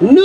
9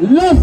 10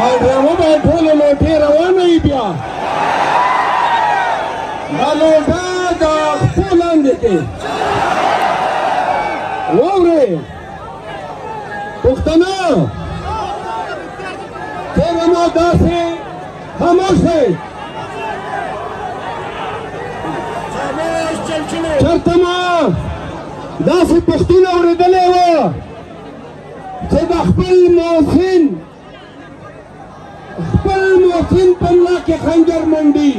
Right वो बैठो लोटे रवाना ही पिया लोटा दा फूलन देते वो रे पुख्तना तेरे मोदा से खामोश है चरतमा दासी पुख्तना और दले वो जब अखबल मोहसिन पन्ना के खंजर मंडी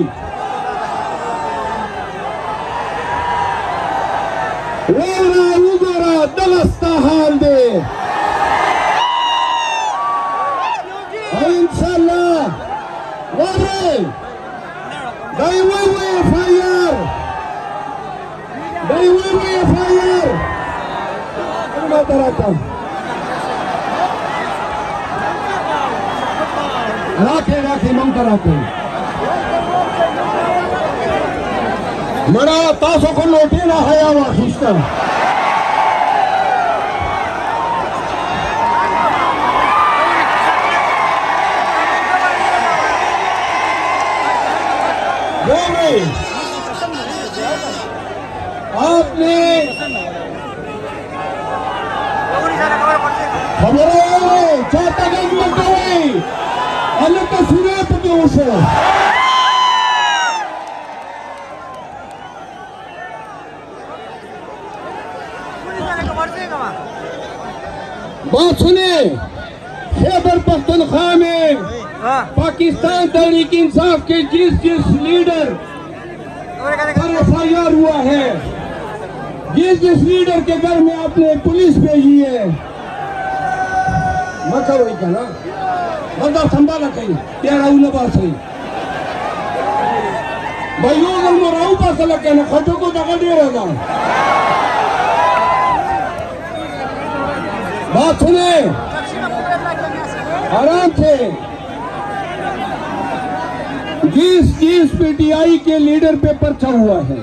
वेरा उजरा दलस्ता हाल दे इंशाल्लाह वारे दाईवे फायर राखे ममता राखे मरा तासो को लोटे ना हया वाखिस्ता आपने हमारे चाहता गंज में अलग का सुने पके उसे बात सुने खैबर पख्तूनख्वा में पाकिस्तान तहरीक इंसाफ के जिस लीडर पर एफआईआर हुआ है, जिस लीडर के घर में आपने पुलिस भेजी है, मक्का वही का ना बंदा संभाला कहीं तेरा उलबा सही भाइयों अगर मोराऊ पास लगे ना खटो को दगा दे रहेगा। बात सुने आराम से, जिस पीटीआई के लीडर पे पर्चा हुआ है,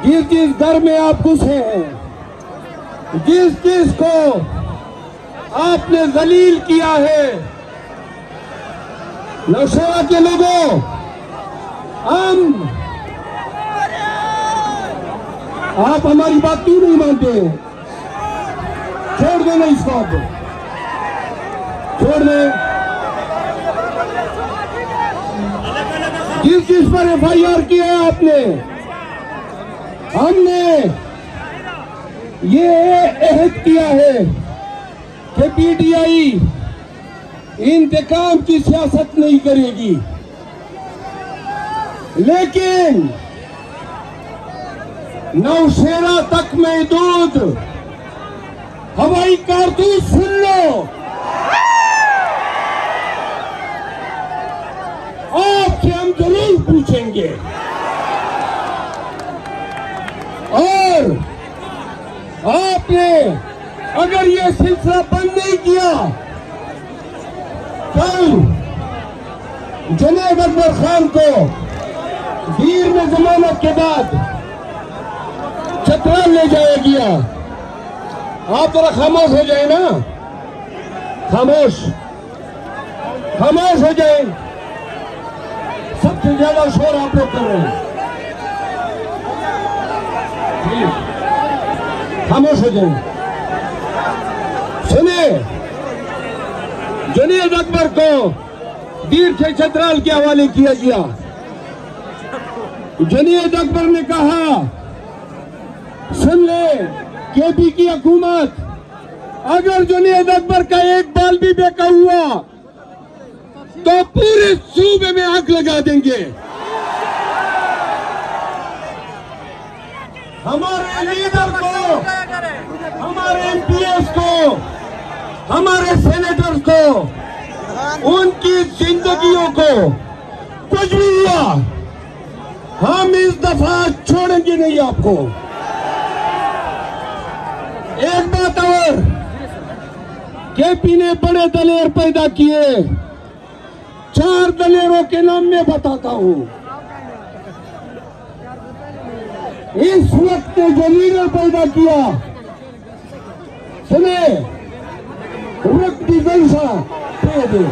जिस घर में आप घुसे हैं, जिस को आपने जलील किया है, नौशेरा के लोगों, आप हमारी बात क्यों नहीं मानते? छोड़ देना इस बात को, छोड़ दे। जिस पर एफआईआर किया है आपने, हमने ये अहद किया है कि पीटीआई इंतकाम की सियासत नहीं करेगी, लेकिन नौशेरा तक महदूद हवाई कारतूस सुन लो, आपसे हम जरूर पूछेंगे। और आपने अगर ये सिलसिला बंद नहीं किया, कल जुनैद अकबर खान को वीर में जमानत के बाद चतरा ले जाया गया। आप जरा खामोश हो जाए ना, खामोश हो जाए। सबसे ज्यादा शोर आप लोग कर रहे हैं, खामोश हो जाए। सुने, जुनैद अकबर को वीर के चतराल के हवाले किया गया। जुनैद अकबर ने कहा, सुन ले केपी की हुकूमत, अगर जुनैद अकबर का एक बाल भी बेका हुआ तो पूरे सूबे में आग लगा देंगे। हमारे लीडर को, हमारे एमपीएस को, हमारे सेनेटर्स को, उनकी जिंदगियों को कुछ भी हुआ, हम इस दफा छोड़ेंगे नहीं आपको। एक बात और, केपी ने बड़े दलेर पैदा किए, 4 दलेरों के नाम में बताता हूं। इस वक्त ने जो लीडर पैदा किया, सुने, वक्त की जलसा दे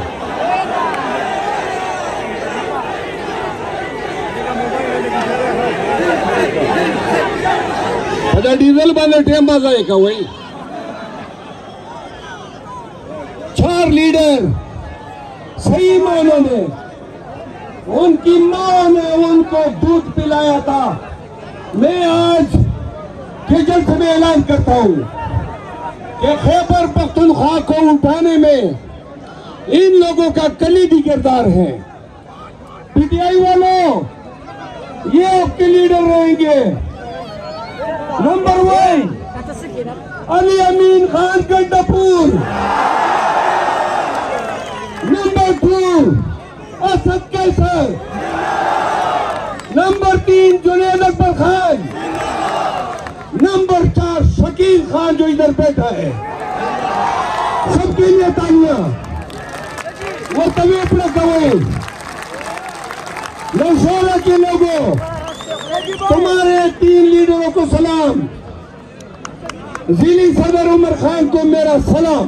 अदा डीजल बांधे टेम बाजा का वही 4 लीडर सही मायनों में उनकी मां ने उनको दूध पिलाया था। मैं आज खिजल से ऐलान करता हूं कि खैबर पख्तूनख्वा को उठाने में इन लोगों का कलीदी किरदार है। पीटीआई वालों, ये आपके लीडर रहेंगे। नंबर 1 अली अमीन Khan Gandapur, number 2 Asad Qaiser, number 3 Junaid Akbar Khan, number 4 Shakeel Khan जो इधर बैठा है। सबके लिए तालियां। वो तभी अपना गवाए। नौशहरा के लोगों, तुम्हारे 3 लीडरों को सलाम। जिली सदर उमर खान को मेरा सलाम।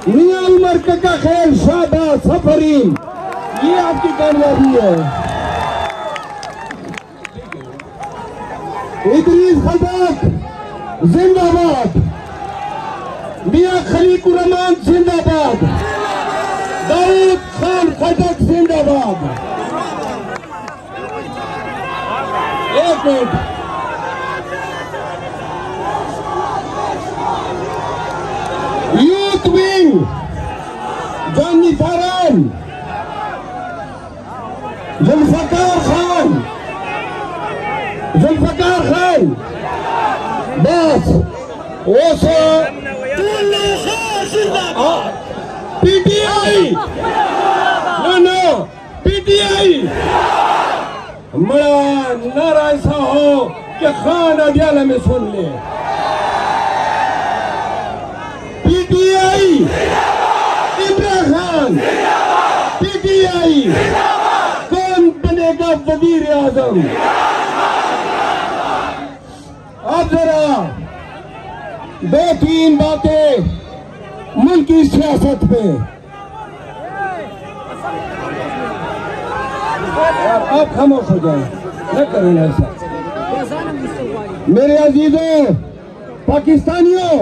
मियां उमर का खैर शाहबाज सफरीन, ये आपकी कामयाबी है। इदरीस खलक जिंदाबाद, मियां खलीकुर रहमान जिंदाबाद, दाऊद खान खटक जिंदाबाद। एक minute, youth wing Johnny Faran, Zulfiqar Khan, बस वो पीटीआई नो पीटीआई बड़ा नारा ऐसा हो कि खान अडियाला में सुन ले। पीटीआई इमरान खान, पीटीआई कौन बनेगा वजीर आजम? अब जरा 2-3 बातें मुल्क की सियासत पे। आप खामोश हो जाए, न करें ऐसा। मेरे अजीजों पाकिस्तानियों,